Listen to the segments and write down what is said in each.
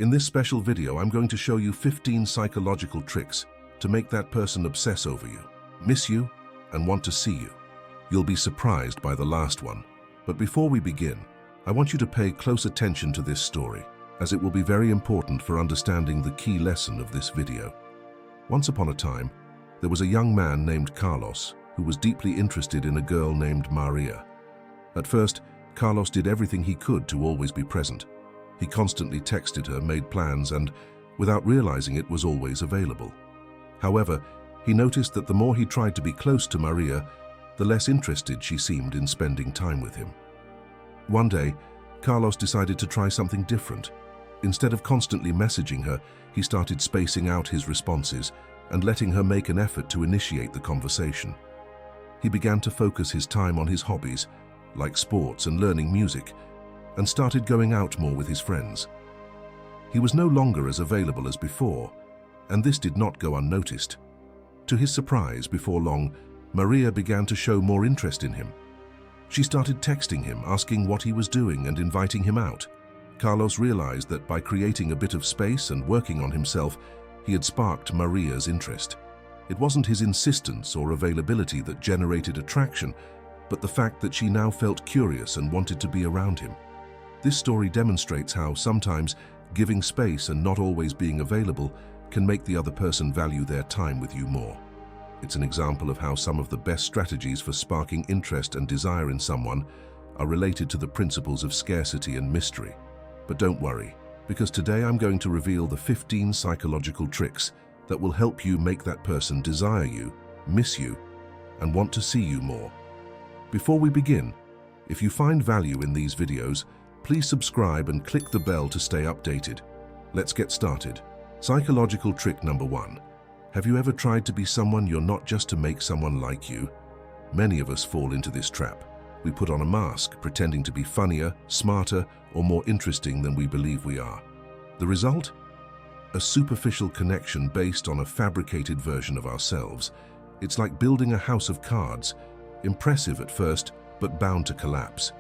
In this special video, I'm going to show you 15 psychological tricks to make that person obsess over you, miss you, and want to see you. You'll be surprised by the last one. But before we begin, I want you to pay close attention to this story, as it will be very important for understanding the key lesson of this video. Once upon a time, there was a young man named Carlos who was deeply interested in a girl named Maria. At first, Carlos did everything he could to always be present. He constantly texted her, made plans, and, without realizing it, was always available. However, he noticed that the more he tried to be close to Maria, the less interested she seemed in spending time with him. One day, Carlos decided to try something different. Instead of constantly messaging her, he started spacing out his responses and letting her make an effort to initiate the conversation. He began to focus his time on his hobbies, like sports and learning music, and started going out more with his friends. He was no longer as available as before, and this did not go unnoticed. To his surprise, before long, Maria began to show more interest in him. She started texting him, asking what he was doing and inviting him out. Carlos realized that by creating a bit of space and working on himself, he had sparked Maria's interest. It wasn't his insistence or availability that generated attraction, but the fact that she now felt curious and wanted to be around him. This story demonstrates how sometimes giving space and not always being available can make the other person value their time with you more. It's an example of how some of the best strategies for sparking interest and desire in someone are related to the principles of scarcity and mystery. But don't worry, because today I'm going to reveal the 15 psychological tricks that will help you make that person desire you, miss you, and want to see you more. Before we begin, if you find value in these videos, please subscribe and click the bell to stay updated. Let's get started. Psychological trick number 1. Have you ever tried to be someone you're not just to make someone like you? Many of us fall into this trap. We put on a mask, pretending to be funnier, smarter, or more interesting than we believe we are. The result? A superficial connection based on a fabricated version of ourselves. It's like building a house of cards, impressive at first, but bound to collapse.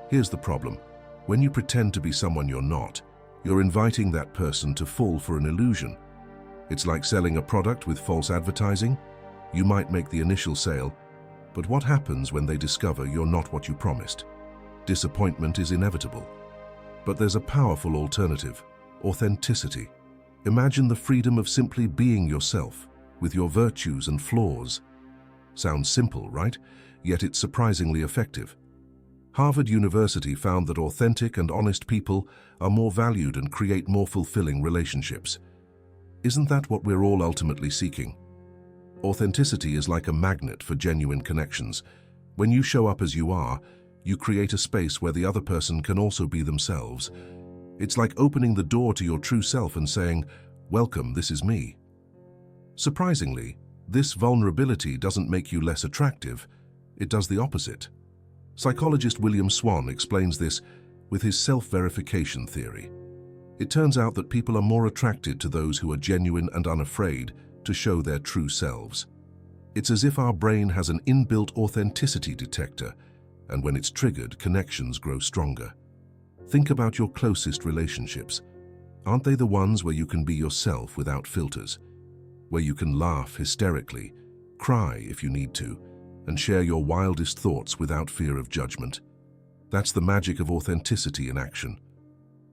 Here's the problem. When you pretend to be someone you're not, you're inviting that person to fall for an illusion. It's like selling a product with false advertising. You might make the initial sale, but what happens when they discover you're not what you promised? Disappointment is inevitable. But there's a powerful alternative: authenticity. Imagine the freedom of simply being yourself, with your virtues and flaws. Sounds simple, right? Yet it's surprisingly effective. Harvard University found that authentic and honest people are more valued and create more fulfilling relationships. Isn't that what we're all ultimately seeking? Authenticity is like a magnet for genuine connections. When you show up as you are, you create a space where the other person can also be themselves. It's like opening the door to your true self and saying, "Welcome, this is me." Surprisingly, this vulnerability doesn't make you less attractive. It does the opposite. Psychologist William Swan explains this with his self-verification theory. It turns out that people are more attracted to those who are genuine and unafraid to show their true selves. It's as if our brain has an inbuilt authenticity detector, and when it's triggered, connections grow stronger. Think about your closest relationships. Aren't they the ones where you can be yourself without filters? Where you can laugh hysterically, cry if you need to, and share your wildest thoughts without fear of judgment? That's the magic of authenticity in action.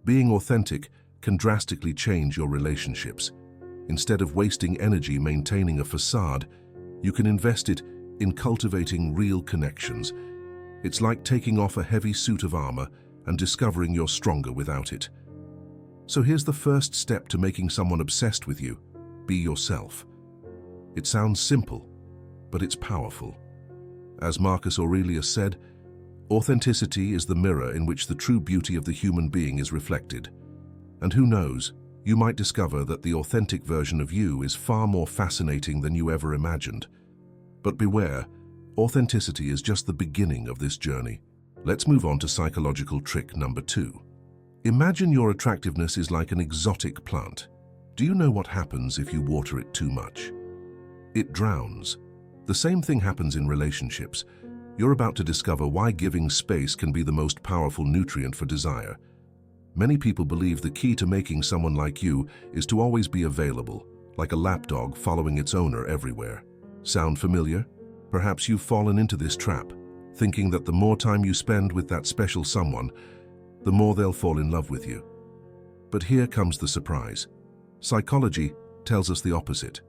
Being authentic can drastically change your relationships. Instead of wasting energy maintaining a facade, you can invest it in cultivating real connections. It's like taking off a heavy suit of armor and discovering you're stronger without it. So here's the first step to making someone obsessed with you: be yourself. It sounds simple, but it's powerful. As Marcus Aurelius said, authenticity is the mirror in which the true beauty of the human being is reflected. And who knows, you might discover that the authentic version of you is far more fascinating than you ever imagined. But beware, authenticity is just the beginning of this journey. Let's move on to psychological trick number 2. Imagine your attractiveness is like an exotic plant. Do you know what happens if you water it too much? It drowns. The same thing happens in relationships. You're about to discover why giving space can be the most powerful nutrient for desire. Many people believe the key to making someone like you is to always be available, like a lapdog following its owner everywhere. Sound familiar? Perhaps you've fallen into this trap, thinking that the more time you spend with that special someone, the more they'll fall in love with you. But here comes the surprise. Psychology tells us the opposite.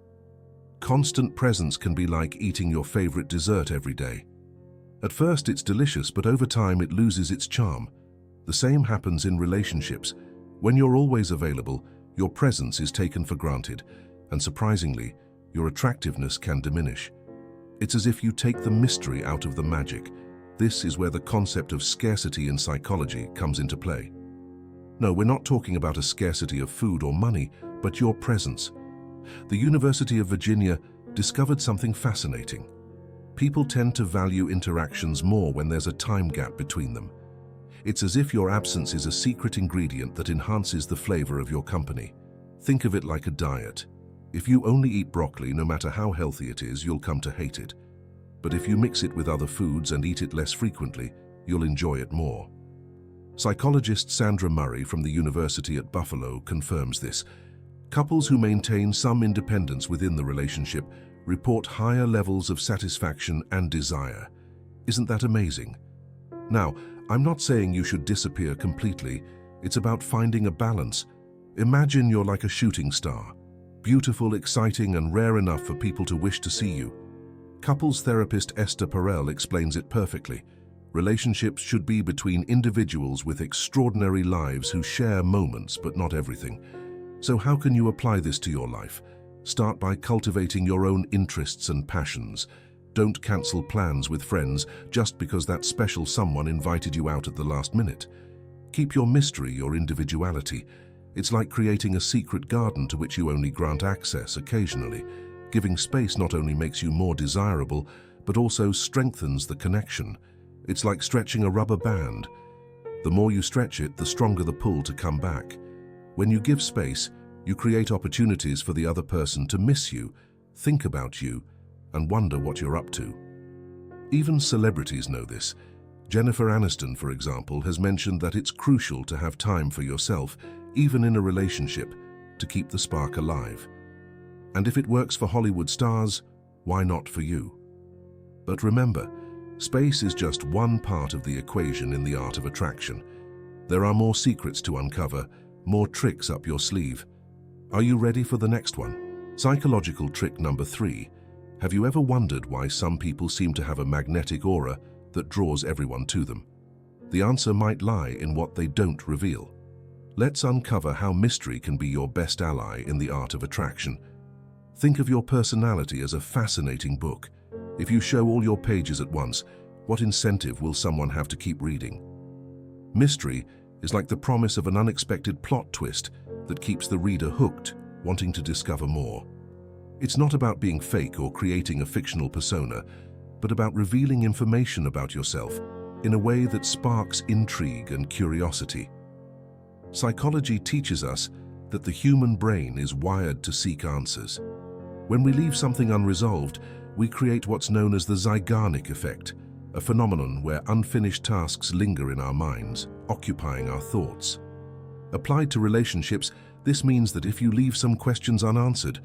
Constant presence can be like eating your favorite dessert every day. At first it's delicious, but over time it loses its charm. The same happens in relationships. When you're always available, your presence is taken for granted, and surprisingly, your attractiveness can diminish. It's as if you take the mystery out of the magic. This is where the concept of scarcity in psychology comes into play. No, we're not talking about a scarcity of food or money, but your presence. The University of Virginia discovered something fascinating. People tend to value interactions more when there's a time gap between them. It's as if your absence is a secret ingredient that enhances the flavor of your company. Think of it like a diet. If you only eat broccoli, no matter how healthy it is, you'll come to hate it. But if you mix it with other foods and eat it less frequently, you'll enjoy it more. Psychologist Sandra Murray from the University at Buffalo confirms this. Couples who maintain some independence within the relationship report higher levels of satisfaction and desire. Isn't that amazing? Now, I'm not saying you should disappear completely. It's about finding a balance. Imagine you're like a shooting star. Beautiful, exciting, and rare enough for people to wish to see you. Couples therapist Esther Perel explains it perfectly. Relationships should be between individuals with extraordinary lives who share moments but not everything. So how can you apply this to your life? Start by cultivating your own interests and passions. Don't cancel plans with friends just because that special someone invited you out at the last minute. Keep your mystery, your individuality. It's like creating a secret garden to which you only grant access occasionally. Giving space not only makes you more desirable, but also strengthens the connection. It's like stretching a rubber band. The more you stretch it, the stronger the pull to come back. When you give space, you create opportunities for the other person to miss you, think about you, and wonder what you're up to. Even celebrities know this. Jennifer Aniston, for example, has mentioned that it's crucial to have time for yourself, even in a relationship, to keep the spark alive. And if it works for Hollywood stars, why not for you? But remember, space is just one part of the equation in the art of attraction. There are more secrets to uncover, more tricks up your sleeve. Are you ready for the next one? Psychological trick number 3. Have you ever wondered why some people seem to have a magnetic aura that draws everyone to them? The answer might lie in what they don't reveal. Let's uncover how mystery can be your best ally in the art of attraction. Think of your personality as a fascinating book. If you show all your pages at once, what incentive will someone have to keep reading? Mystery is like the promise of an unexpected plot twist that keeps the reader hooked, wanting to discover more. It's not about being fake or creating a fictional persona, but about revealing information about yourself in a way that sparks intrigue and curiosity. Psychology teaches us that the human brain is wired to seek answers. When we leave something unresolved, we create what's known as the Zeigarnik effect, a phenomenon where unfinished tasks linger in our minds, occupying our thoughts. Applied to relationships, this means that if you leave some questions unanswered,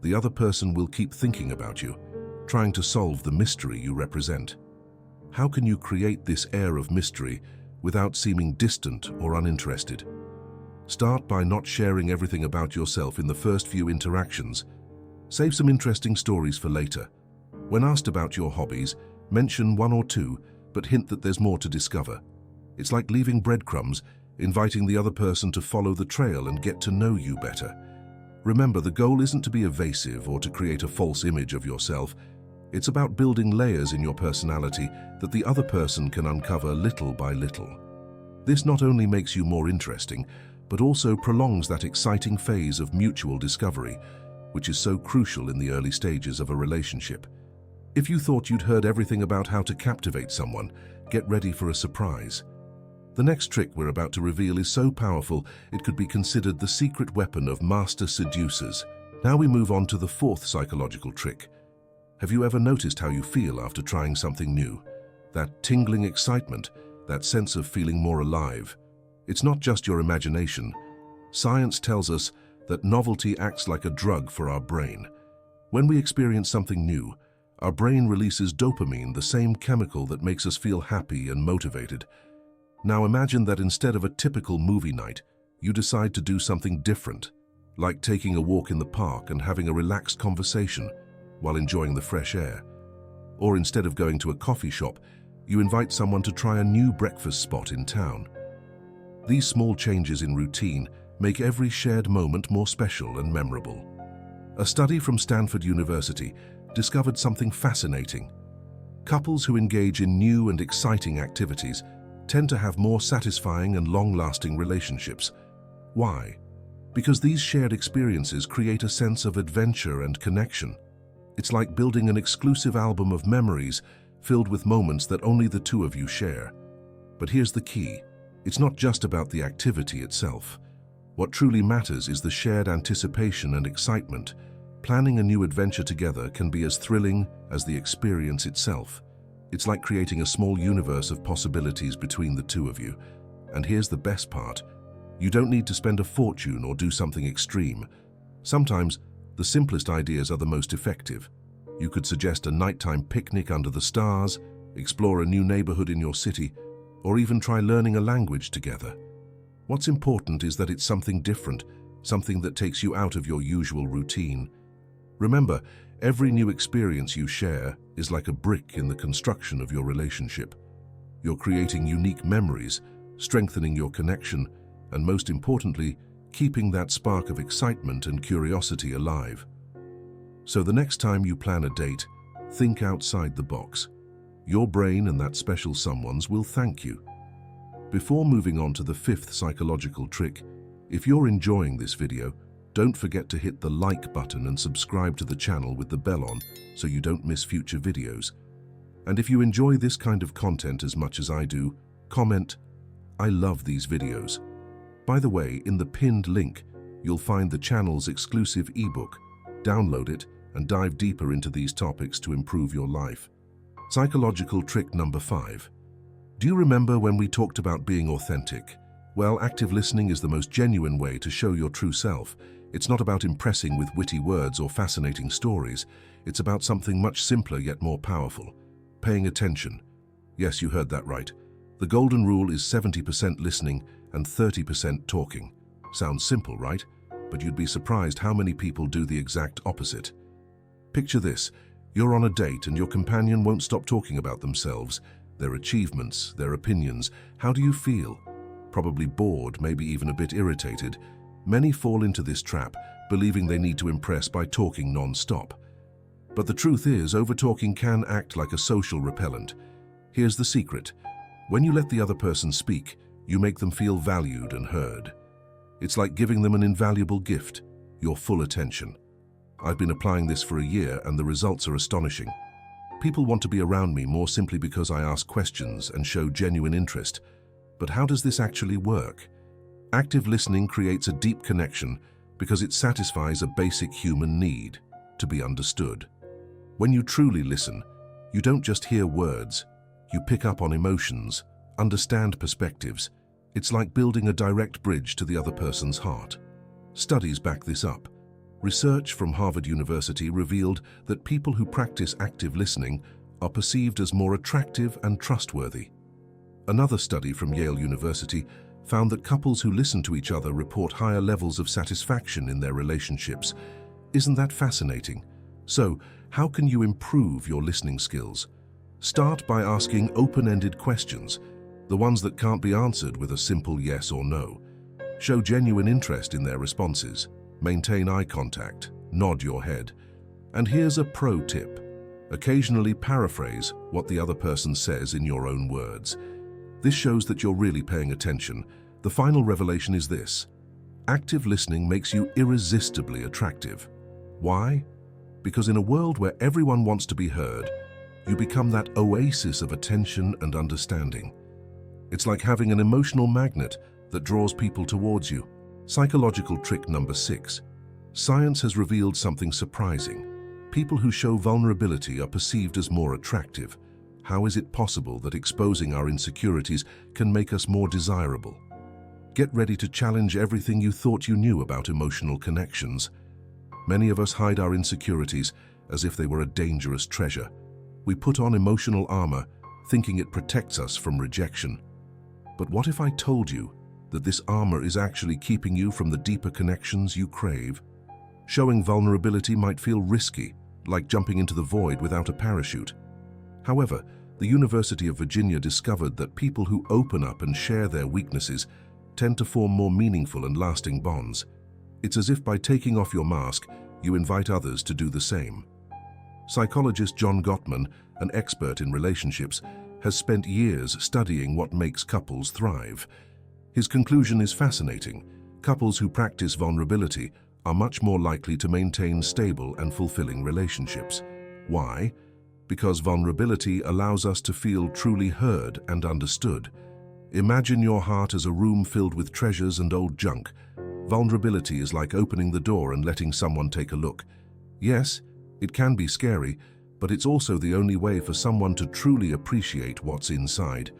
the other person will keep thinking about you, trying to solve the mystery you represent. How can you create this air of mystery without seeming distant or uninterested? Start by not sharing everything about yourself in the first few interactions. Save some interesting stories for later. When asked about your hobbies, mention 1 or 2, but hint that there's more to discover. It's like leaving breadcrumbs, inviting the other person to follow the trail and get to know you better. Remember, the goal isn't to be evasive or to create a false image of yourself. It's about building layers in your personality that the other person can uncover little by little. This not only makes you more interesting, but also prolongs that exciting phase of mutual discovery, which is so crucial in the early stages of a relationship. If you thought you'd heard everything about how to captivate someone, get ready for a surprise. The next trick we're about to reveal is so powerful it could be considered the secret weapon of master seducers. Now we move on to the 4th psychological trick. Have you ever noticed how you feel after trying something new? That tingling excitement, that sense of feeling more alive. It's not just your imagination. Science tells us that novelty acts like a drug for our brain. When we experience something new, our brain releases dopamine, the same chemical that makes us feel happy and motivated. Now imagine that instead of a typical movie night, you decide to do something different, like taking a walk in the park and having a relaxed conversation while enjoying the fresh air. Or instead of going to a coffee shop, you invite someone to try a new breakfast spot in town. These small changes in routine make every shared moment more special and memorable. A study from Stanford University discovered something fascinating. Couples who engage in new and exciting activities tend to have more satisfying and long-lasting relationships. Why? Because these shared experiences create a sense of adventure and connection. It's like building an exclusive album of memories filled with moments that only the two of you share. But here's the key. It's not just about the activity itself. What truly matters is the shared anticipation and excitement. Planning a new adventure together can be as thrilling as the experience itself. It's like creating a small universe of possibilities between the two of you. And here's the best part. You don't need to spend a fortune or do something extreme. Sometimes, the simplest ideas are the most effective. You could suggest a nighttime picnic under the stars, explore a new neighborhood in your city, or even try learning a language together. What's important is that it's something different, something that takes you out of your usual routine. Remember, every new experience you share is like a brick in the construction of your relationship. You're creating unique memories, strengthening your connection, and most importantly, keeping that spark of excitement and curiosity alive. So the next time you plan a date, think outside the box. Your brain and that special someone's will thank you. Before moving on to the fifth psychological trick, if you're enjoying this video, don't forget to hit the like button and subscribe to the channel with the bell on so you don't miss future videos. And if you enjoy this kind of content as much as I do, comment, "I love these videos." By the way, in the pinned link, you'll find the channel's exclusive ebook. Download it and dive deeper into these topics to improve your life. Psychological trick number 5. Do you remember when we talked about being authentic? Well, active listening is the most genuine way to show your true self. It's not about impressing with witty words or fascinating stories. It's about something much simpler yet more powerful. Paying attention. Yes, you heard that right. The golden rule is 70% listening and 30% talking. Sounds simple, right? But you'd be surprised how many people do the exact opposite. Picture this. You're on a date and your companion won't stop talking about themselves, their achievements, their opinions. How do you feel? Probably bored, maybe even a bit irritated. Many fall into this trap, believing they need to impress by talking non-stop. But the truth is, over-talking can act like a social repellent. Here's the secret. When you let the other person speak, you make them feel valued and heard. It's like giving them an invaluable gift, your full attention. I've been applying this for a year and the results are astonishing. People want to be around me more simply because I ask questions and show genuine interest. But how does this actually work? Active listening creates a deep connection because it satisfies a basic human need, to be understood. When you truly listen, you don't just hear words, you pick up on emotions, understand perspectives. It's like building a direct bridge to the other person's heart. Studies back this up. Research from Harvard University revealed that people who practice active listening are perceived as more attractive and trustworthy. Another study from Yale University found that couples who listen to each other report higher levels of satisfaction in their relationships. Isn't that fascinating? So, how can you improve your listening skills? Start by asking open-ended questions, the ones that can't be answered with a simple yes or no. Show genuine interest in their responses. Maintain eye contact, nod your head. And here's a pro tip. Occasionally paraphrase what the other person says in your own words. This shows that you're really paying attention. The final revelation is this. Active listening makes you irresistibly attractive. Why? Because in a world where everyone wants to be heard, you become that oasis of attention and understanding. It's like having an emotional magnet that draws people towards you. Psychological trick number 6. Science has revealed something surprising. People who show vulnerability are perceived as more attractive. How is it possible that exposing our insecurities can make us more desirable? Get ready to challenge everything you thought you knew about emotional connections. Many of us hide our insecurities as if they were a dangerous treasure. We put on emotional armor, thinking it protects us from rejection. But what if I told you that this armor is actually keeping you from the deeper connections you crave? Showing vulnerability might feel risky, like jumping into the void without a parachute. However, the University of Virginia discovered that people who open up and share their weaknesses tend to form more meaningful and lasting bonds. It's as if by taking off your mask, you invite others to do the same. Psychologist John Gottman, an expert in relationships, has spent years studying what makes couples thrive. His conclusion is fascinating. Couples who practice vulnerability are much more likely to maintain stable and fulfilling relationships. Why? Because vulnerability allows us to feel truly heard and understood. Imagine your heart as a room filled with treasures and old junk. Vulnerability is like opening the door and letting someone take a look. Yes, it can be scary, but it's also the only way for someone to truly appreciate what's inside.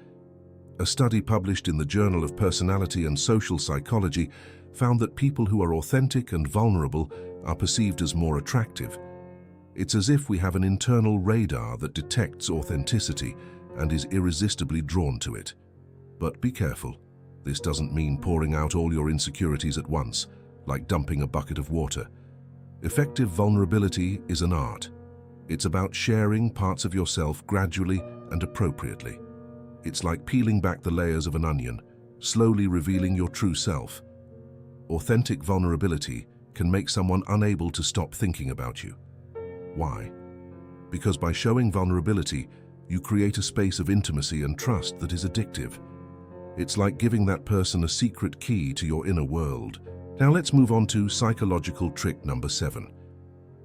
A study published in the Journal of Personality and Social Psychology found that people who are authentic and vulnerable are perceived as more attractive. It's as if we have an internal radar that detects authenticity and is irresistibly drawn to it. But be careful. This doesn't mean pouring out all your insecurities at once, like dumping a bucket of water. Effective vulnerability is an art. It's about sharing parts of yourself gradually and appropriately. It's like peeling back the layers of an onion, slowly revealing your true self. Authentic vulnerability can make someone unable to stop thinking about you. Why? Because by showing vulnerability, you create a space of intimacy and trust that is addictive. It's like giving that person a secret key to your inner world. Now let's move on to psychological trick number 7.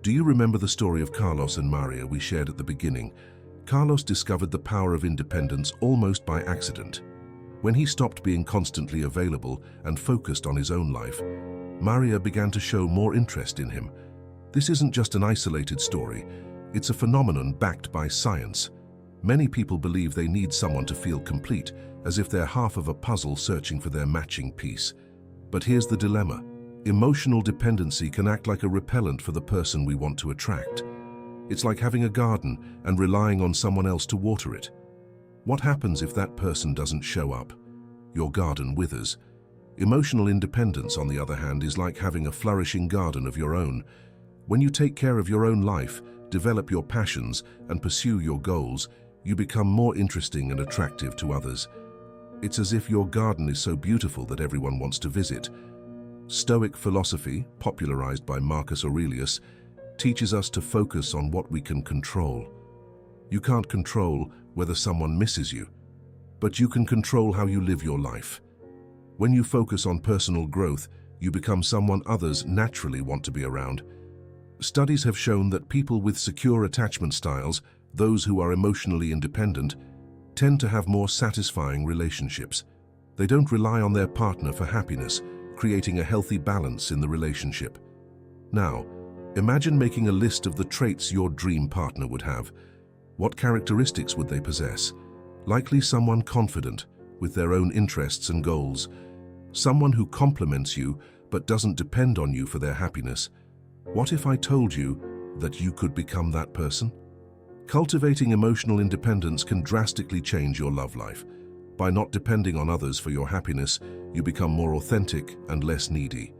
Do you remember the story of Carlos and Maria we shared at the beginning? Carlos discovered the power of independence almost by accident. When he stopped being constantly available and focused on his own life, Maria began to show more interest in him. This isn't just an isolated story, it's a phenomenon backed by science. Many people believe they need someone to feel complete, as if they're half of a puzzle searching for their matching piece. But here's the dilemma. Emotional dependency can act like a repellent for the person we want to attract. It's like having a garden and relying on someone else to water it. What happens if that person doesn't show up? Your garden withers. Emotional independence, on the other hand, is like having a flourishing garden of your own. When you take care of your own life, develop your passions, and pursue your goals, you become more interesting and attractive to others. It's as if your garden is so beautiful that everyone wants to visit. Stoic philosophy, popularized by Marcus Aurelius, teaches us to focus on what we can control. You can't control whether someone misses you, but you can control how you live your life. When you focus on personal growth, you become someone others naturally want to be around. Studies have shown that people with secure attachment styles, those who are emotionally independent, tend to have more satisfying relationships. They don't rely on their partner for happiness, creating a healthy balance in the relationship. Now, imagine making a list of the traits your dream partner would have. What characteristics would they possess? Likely someone confident, with their own interests and goals. Someone who compliments you but doesn't depend on you for their happiness. What if I told you that you could become that person? Cultivating emotional independence can drastically change your love life. By not depending on others for your happiness, you become more authentic and less needy.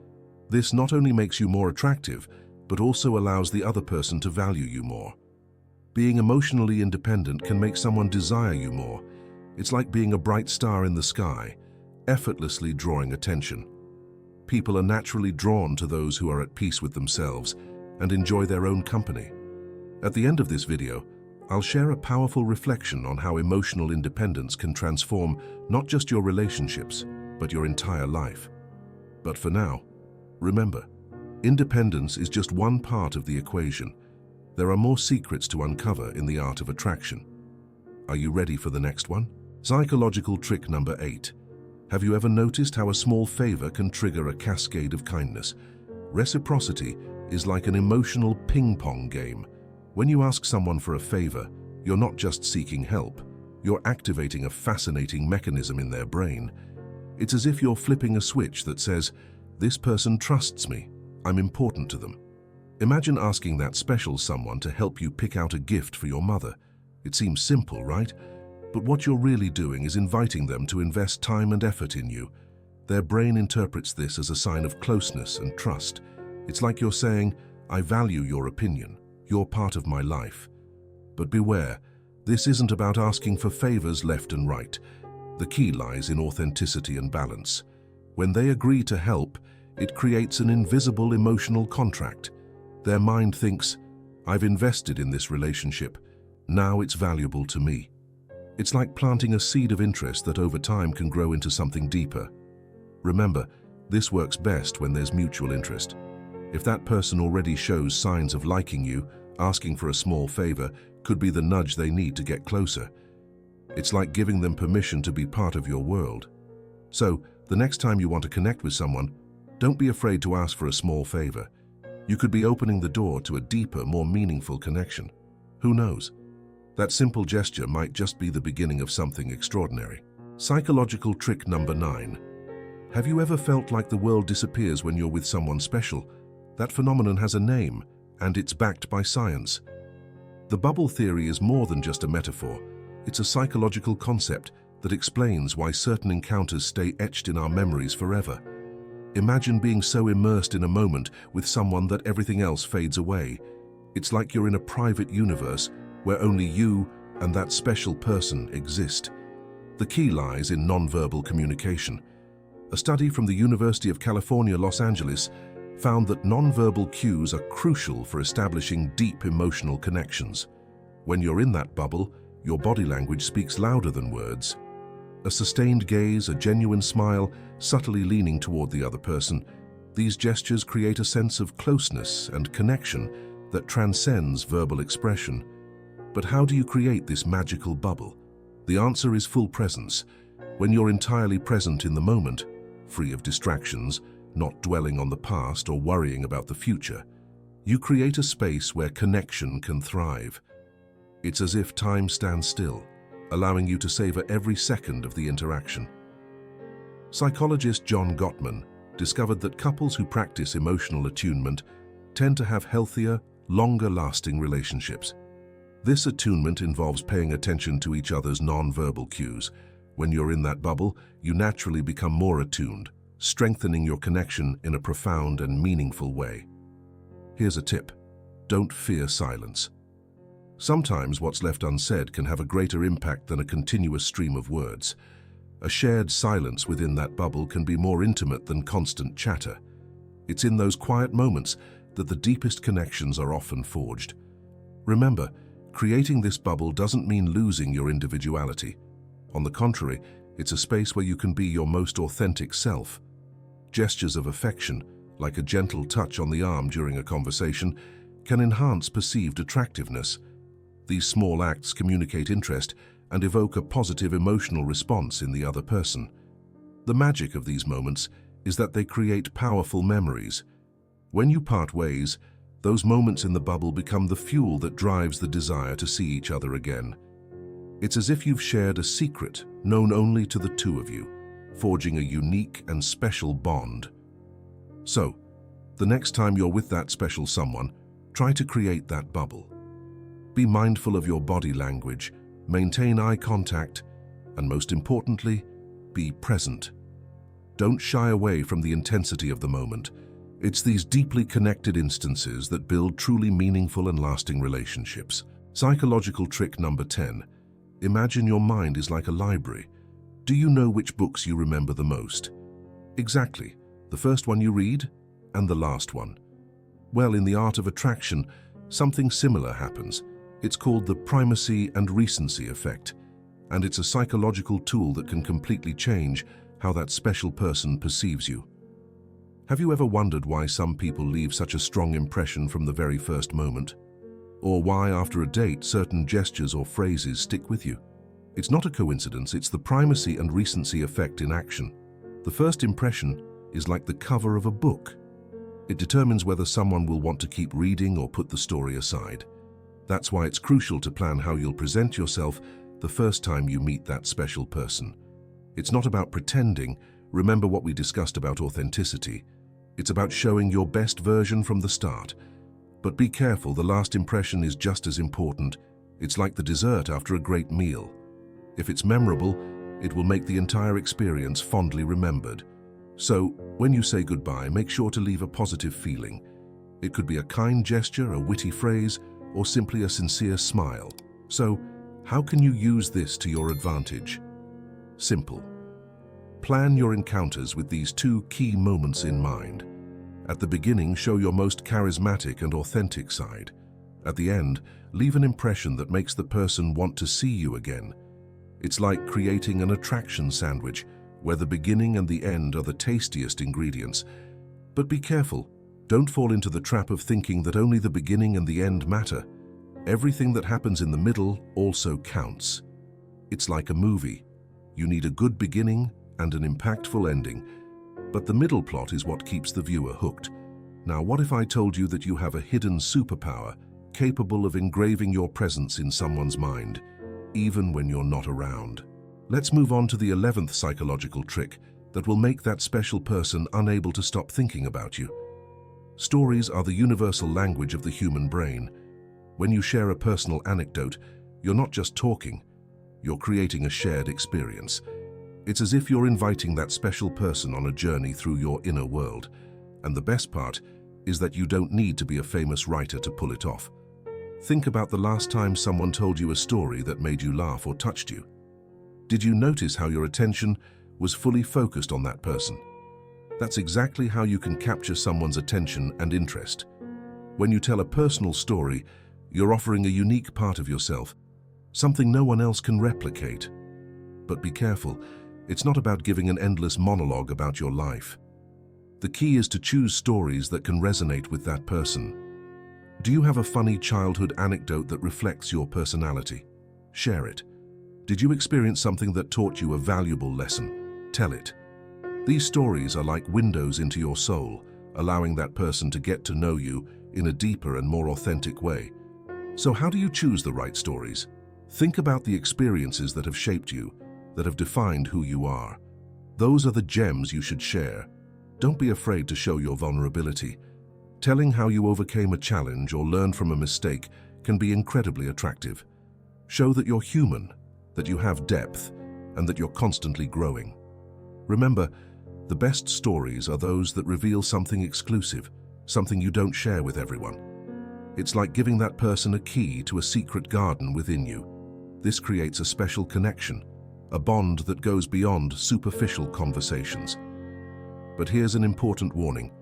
This not only makes you more attractive, but also allows the other person to value you more. Being emotionally independent can make someone desire you more. It's like being a bright star in the sky, effortlessly drawing attention. People are naturally drawn to those who are at peace with themselves and enjoy their own company. At the end of this video, I'll share a powerful reflection on how emotional independence can transform not just your relationships, but your entire life. But for now, remember, independence is just one part of the equation. There are more secrets to uncover in the art of attraction. Are you ready for the next one? Psychological trick number 8. Have you ever noticed how a small favor can trigger a cascade of kindness? Reciprocity is like an emotional ping-pong game. When you ask someone for a favor, you're not just seeking help, you're activating a fascinating mechanism in their brain. It's as if you're flipping a switch that says, "This person trusts me. I'm important to them." Imagine asking that special someone to help you pick out a gift for your mother. It seems simple, right? But what you're really doing is inviting them to invest time and effort in you. Their brain interprets this as a sign of closeness and trust. It's like you're saying, "I value your opinion. You're part of my life." But beware, this isn't about asking for favors left and right. The key lies in authenticity and balance. When they agree to help, it creates an invisible emotional contract. Their mind thinks, "I've invested in this relationship. Now it's valuable to me." It's like planting a seed of interest that over time can grow into something deeper. Remember, this works best when there's mutual interest. If that person already shows signs of liking you, asking for a small favor could be the nudge they need to get closer. It's like giving them permission to be part of your world. So, the next time you want to connect with someone, don't be afraid to ask for a small favor. You could be opening the door to a deeper, more meaningful connection. Who knows? That simple gesture might just be the beginning of something extraordinary. Psychological trick number 9. Have you ever felt like the world disappears when you're with someone special? That phenomenon has a name, and it's backed by science. The bubble theory is more than just a metaphor. It's a psychological concept that explains why certain encounters stay etched in our memories forever. Imagine being so immersed in a moment with someone that everything else fades away. It's like you're in a private universe where only you and that special person exist. The key lies in nonverbal communication. A study from the University of California, Los Angeles, found that nonverbal cues are crucial for establishing deep emotional connections. When you're in that bubble, your body language speaks louder than words. A sustained gaze, a genuine smile, subtly leaning toward the other person, these gestures create a sense of closeness and connection that transcends verbal expression. But how do you create this magical bubble? The answer is full presence. When you're entirely present in the moment, free of distractions, not dwelling on the past or worrying about the future, you create a space where connection can thrive. It's as if time stands still, allowing you to savor every second of the interaction. Psychologist John Gottman discovered that couples who practice emotional attunement tend to have healthier, longer-lasting relationships. This attunement involves paying attention to each other's non-verbal cues. When you're in that bubble, you naturally become more attuned, strengthening your connection in a profound and meaningful way. Here's a tip: don't fear silence. Sometimes what's left unsaid can have a greater impact than a continuous stream of words. A shared silence within that bubble can be more intimate than constant chatter. It's in those quiet moments that the deepest connections are often forged. Remember, creating this bubble doesn't mean losing your individuality. On the contrary, it's a space where you can be your most authentic self. Gestures of affection, like a gentle touch on the arm during a conversation, can enhance perceived attractiveness. These small acts communicate interest and evoke a positive emotional response in the other person. The magic of these moments is that they create powerful memories. When you part ways, those moments in the bubble become the fuel that drives the desire to see each other again. It's as if you've shared a secret known only to the two of you, forging a unique and special bond. So, the next time you're with that special someone, try to create that bubble. Be mindful of your body language, maintain eye contact, and most importantly, be present. Don't shy away from the intensity of the moment. It's these deeply connected instances that build truly meaningful and lasting relationships. Psychological trick number 10. Imagine your mind is like a library. Do you know which books you remember the most? Exactly. The first one you read and the last one. Well, in the art of attraction, something similar happens. It's called the Primacy and Recency effect, and it's a psychological tool that can completely change how that special person perceives you. Have you ever wondered why some people leave such a strong impression from the very first moment? Or why, after a date, certain gestures or phrases stick with you? It's not a coincidence, it's the primacy and recency effect in action. The first impression is like the cover of a book. It determines whether someone will want to keep reading or put the story aside. That's why it's crucial to plan how you'll present yourself the first time you meet that special person. It's not about pretending, Remember what we discussed about authenticity. It's about showing your best version from the start. But be careful, the last impression is just as important. It's like the dessert after a great meal. If it's memorable, it will make the entire experience fondly remembered. So, when you say goodbye, make sure to leave a positive feeling. It could be a kind gesture, a witty phrase, or simply a sincere smile. So, how can you use this to your advantage? Simple. Plan your encounters with these two key moments in mind. At the beginning, show your most charismatic and authentic side. At the end, leave an impression that makes the person want to see you again. It's like creating an attraction sandwich, where the beginning and the end are the tastiest ingredients. But be careful, don't fall into the trap of thinking that only the beginning and the end matter. Everything that happens in the middle also counts. It's like a movie. You need a good beginning and an impactful ending, but the middle plot is what keeps the viewer hooked. Now, what if I told you that you have a hidden superpower capable of engraving your presence in someone's mind, even when you're not around? Let's move on to the 11th psychological trick that will make that special person unable to stop thinking about you. Stories are the universal language of the human brain. When you share a personal anecdote, you're not just talking, you're creating a shared experience. It's as if you're inviting that special person on a journey through your inner world. And the best part is that you don't need to be a famous writer to pull it off. Think about the last time someone told you a story that made you laugh or touched you. Did you notice how your attention was fully focused on that person? That's exactly how you can capture someone's attention and interest. When you tell a personal story, you're offering a unique part of yourself, something no one else can replicate. But be careful, it's not about giving an endless monologue about your life. The key is to choose stories that can resonate with that person. Do you have a funny childhood anecdote that reflects your personality? Share it. Did you experience something that taught you a valuable lesson? Tell it. These stories are like windows into your soul, allowing that person to get to know you in a deeper and more authentic way. So how do you choose the right stories? Think about the experiences that have shaped you, that have defined who you are. Those are the gems you should share. Don't be afraid to show your vulnerability. Telling how you overcame a challenge or learned from a mistake can be incredibly attractive. Show that you're human, that you have depth, and that you're constantly growing. Remember, the best stories are those that reveal something exclusive, something you don't share with everyone. It's like giving that person a key to a secret garden within you. This creates a special connection, a bond that goes beyond superficial conversations. But here's an important warning.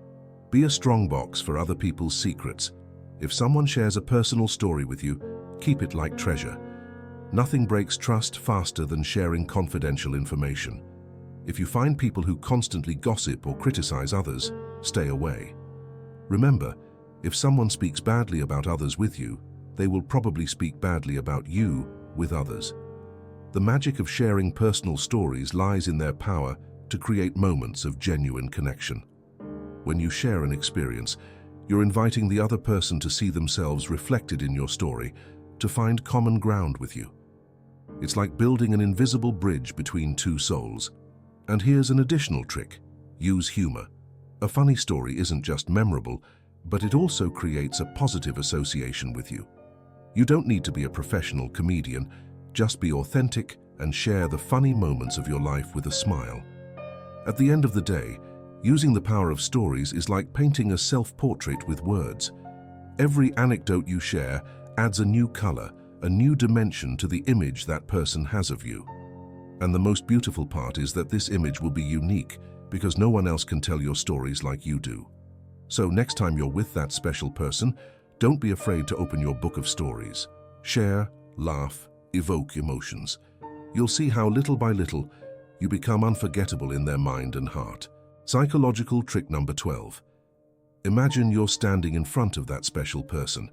Be a strongbox for other people's secrets. If someone shares a personal story with you, keep it like treasure. Nothing breaks trust faster than sharing confidential information. If you find people who constantly gossip or criticize others, stay away. Remember, if someone speaks badly about others with you, they will probably speak badly about you with others. The magic of sharing personal stories lies in their power to create moments of genuine connection. When you share an experience, you're inviting the other person to see themselves reflected in your story, to find common ground with you. It's like building an invisible bridge between two souls. And here's an additional trick. Use humor. A funny story isn't just memorable, but it also creates a positive association with you. You don't need to be a professional comedian, just be authentic and share the funny moments of your life with a smile. At the end of the day, using the power of stories is like painting a self-portrait with words. Every anecdote you share adds a new color, a new dimension to the image that person has of you. And the most beautiful part is that this image will be unique because no one else can tell your stories like you do. So next time you're with that special person, don't be afraid to open your book of stories. Share, laugh, evoke emotions. You'll see how little by little you become unforgettable in their mind and heart. Psychological trick number 12. Imagine you're standing in front of that special person.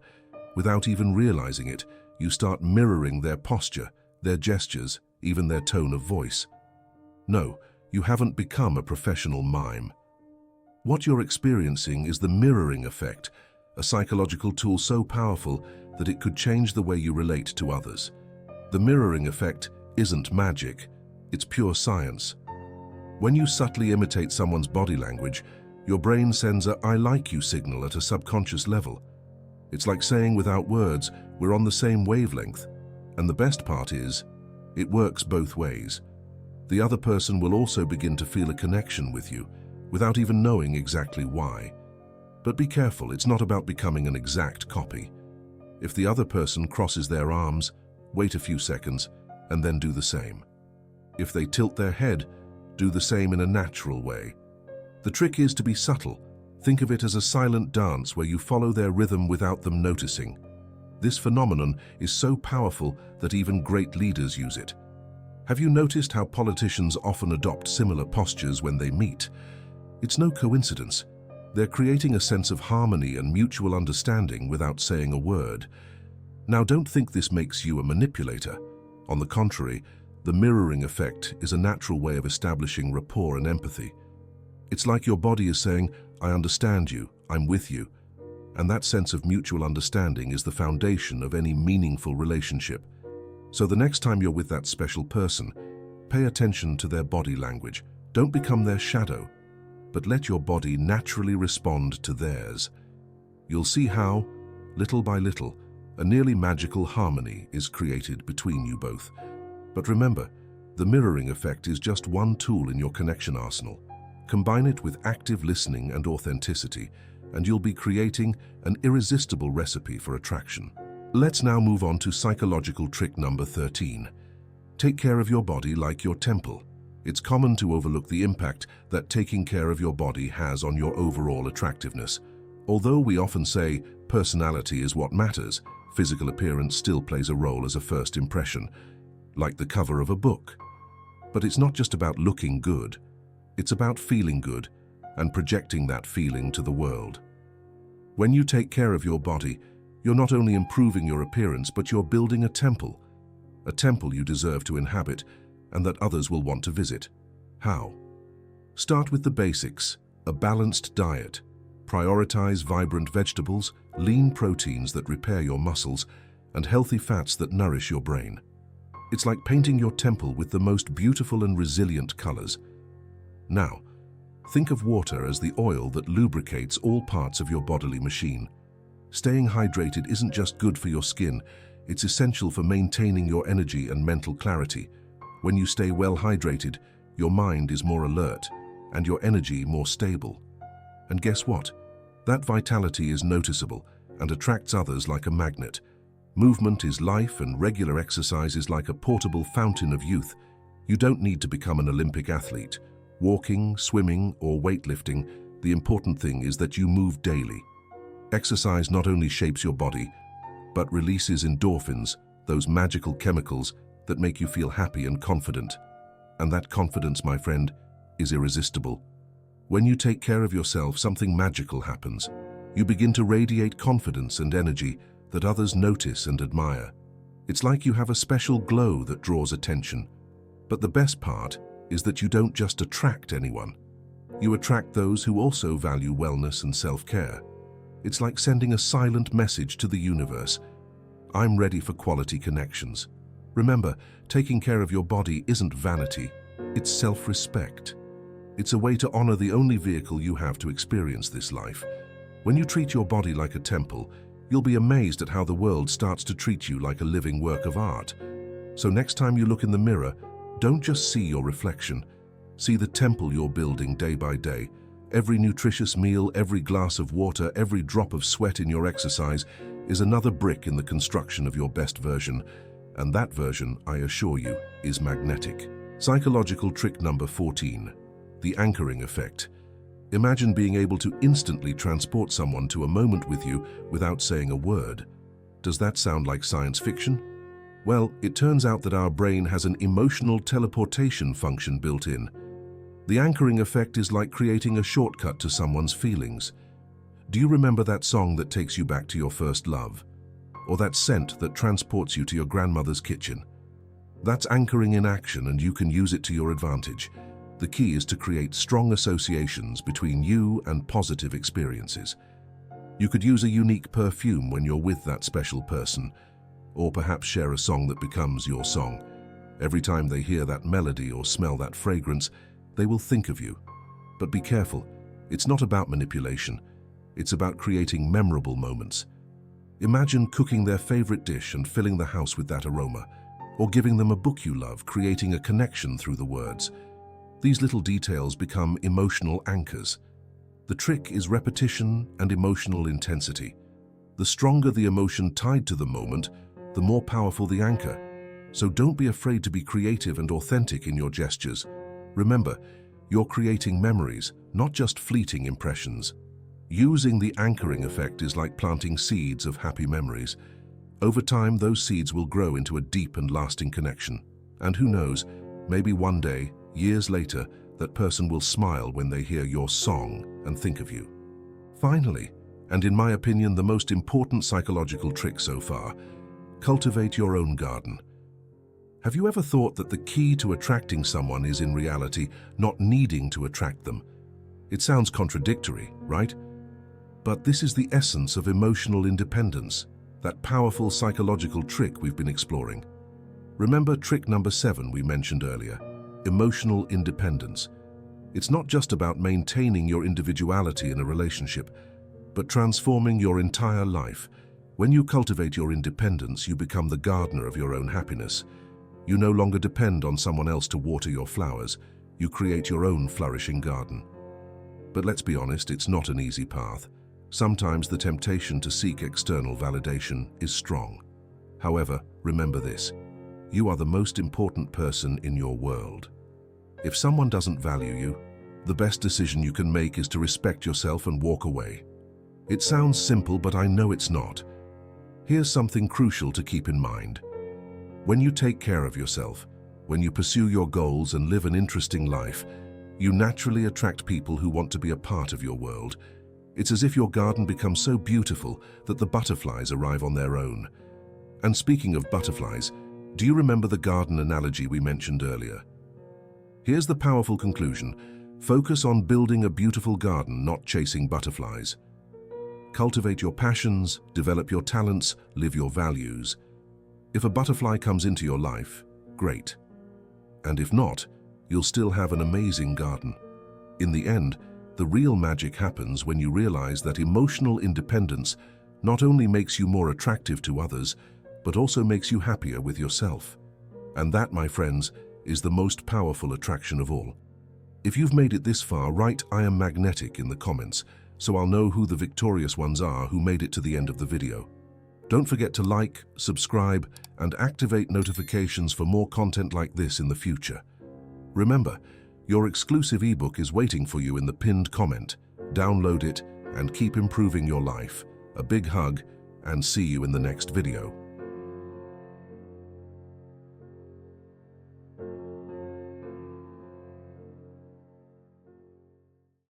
Without even realizing it, you start mirroring their posture, their gestures, even their tone of voice. No, you haven't become a professional mime. What you're experiencing is the mirroring effect, a psychological tool so powerful that it could change the way you relate to others. The mirroring effect isn't magic, it's pure science. When you subtly imitate someone's body language, your brain sends a "I like you" signal at a subconscious level. It's like saying without words, we're on the same wavelength. And the best part is, it works both ways. The other person will also begin to feel a connection with you, without even knowing exactly why. But be careful, it's not about becoming an exact copy. If the other person crosses their arms, wait a few seconds, and then do the same. If they tilt their head, do the same in a natural way. The trick is to be subtle. Think of it as a silent dance where you follow their rhythm without them noticing. This phenomenon is so powerful that even great leaders use it. Have you noticed how politicians often adopt similar postures when they meet? It's no coincidence. They're creating a sense of harmony and mutual understanding without saying a word. Now, don't think this makes you a manipulator. On the contrary, the mirroring effect is a natural way of establishing rapport and empathy. It's like your body is saying, "I understand you, I'm with you." And that sense of mutual understanding is the foundation of any meaningful relationship. So the next time you're with that special person, pay attention to their body language. Don't become their shadow, but let your body naturally respond to theirs. You'll see how, little by little, a nearly magical harmony is created between you both. But remember, the mirroring effect is just one tool in your connection arsenal. Combine it with active listening and authenticity, and you'll be creating an irresistible recipe for attraction. Let's now move on to psychological trick number 13. Take care of your body like your temple. It's common to overlook the impact that taking care of your body has on your overall attractiveness. Although we often say personality is what matters, physical appearance still plays a role as a first impression, like the cover of a book. But it's not just about looking good. It's about feeling good and projecting that feeling to the world. When you take care of your body, you're not only improving your appearance, but you're building a temple you deserve to inhabit and that others will want to visit. How? Start with the basics: a balanced diet. Prioritize vibrant vegetables, lean proteins that repair your muscles, and healthy fats that nourish your brain. It's like painting your temple with the most beautiful and resilient colors. Now, think of water as the oil that lubricates all parts of your bodily machine. Staying hydrated isn't just good for your skin, it's essential for maintaining your energy and mental clarity. When you stay well hydrated, your mind is more alert and your energy more stable. And guess what? That vitality is noticeable and attracts others like a magnet. Movement is life, and regular exercise is like a portable fountain of youth. You don't need to become an Olympic athlete. Walking, swimming, or weightlifting, the important thing is that you move daily. Exercise not only shapes your body, but releases endorphins, those magical chemicals that make you feel happy and confident. And that confidence, my friend, is irresistible. When you take care of yourself, something magical happens. You begin to radiate confidence and energy that others notice and admire. It's like you have a special glow that draws attention. But the best part is that you don't just attract anyone. You attract those who also value wellness and self-care. It's like sending a silent message to the universe: I'm ready for quality connections. Remember, taking care of your body isn't vanity, it's self-respect. It's a way to honor the only vehicle you have to experience this life. When you treat your body like a temple, you'll be amazed at how the world starts to treat you like a living work of art. So next time you look in the mirror, don't just see your reflection. See the temple you're building day by day. Every nutritious meal, every glass of water, every drop of sweat in your exercise is another brick in the construction of your best version. And that version, I assure you, is magnetic. Psychological trick number 14. The anchoring effect. Imagine being able to instantly transport someone to a moment with you without saying a word. Does that sound like science fiction? Well, it turns out that our brain has an emotional teleportation function built in. The anchoring effect is like creating a shortcut to someone's feelings. Do you remember that song that takes you back to your first love? Or that scent that transports you to your grandmother's kitchen? That's anchoring in action, and you can use it to your advantage. The key is to create strong associations between you and positive experiences. You could use a unique perfume when you're with that special person, or perhaps share a song that becomes your song. Every time they hear that melody or smell that fragrance, they will think of you. But be careful, it's not about manipulation. It's about creating memorable moments. Imagine cooking their favorite dish and filling the house with that aroma, or giving them a book you love, creating a connection through the words. These little details become emotional anchors. The trick is repetition and emotional intensity. The stronger the emotion tied to the moment, the more powerful the anchor. So don't be afraid to be creative and authentic in your gestures. Remember, you're creating memories, not just fleeting impressions. Using the anchoring effect is like planting seeds of happy memories. Over time, those seeds will grow into a deep and lasting connection. And who knows, maybe one day, years later, that person will smile when they hear your song and think of you. Finally, and in my opinion, the most important psychological trick so far, cultivate your own garden. Have you ever thought that the key to attracting someone is in reality not needing to attract them? It sounds contradictory, right? But this is the essence of emotional independence, that powerful psychological trick we've been exploring. Remember trick number 7 we mentioned earlier, emotional independence. It's not just about maintaining your individuality in a relationship, but transforming your entire life. When you cultivate your independence, you become the gardener of your own happiness. You no longer depend on someone else to water your flowers. You create your own flourishing garden. But let's be honest, it's not an easy path. Sometimes the temptation to seek external validation is strong. However, remember this: you are the most important person in your world. If someone doesn't value you, the best decision you can make is to respect yourself and walk away. It sounds simple, but I know it's not. Here's something crucial to keep in mind. When you take care of yourself, when you pursue your goals and live an interesting life, you naturally attract people who want to be a part of your world. It's as if your garden becomes so beautiful that the butterflies arrive on their own. And speaking of butterflies, do you remember the garden analogy we mentioned earlier? Here's the powerful conclusion: focus on building a beautiful garden, not chasing butterflies. Cultivate your passions, develop your talents, live your values. If a butterfly comes into your life, great. And if not, you'll still have an amazing garden. In the end, the real magic happens when you realize that emotional independence not only makes you more attractive to others, but also makes you happier with yourself. And that, my friends, is the most powerful attraction of all. If you've made it this far, write "I am magnetic" in the comments, so I'll know who the victorious ones are who made it to the end of the video. Don't forget to like, subscribe, and activate notifications for more content like this in the future. Remember, your exclusive ebook is waiting for you in the pinned comment. Download it and keep improving your life. A big hug, and see you in the next video.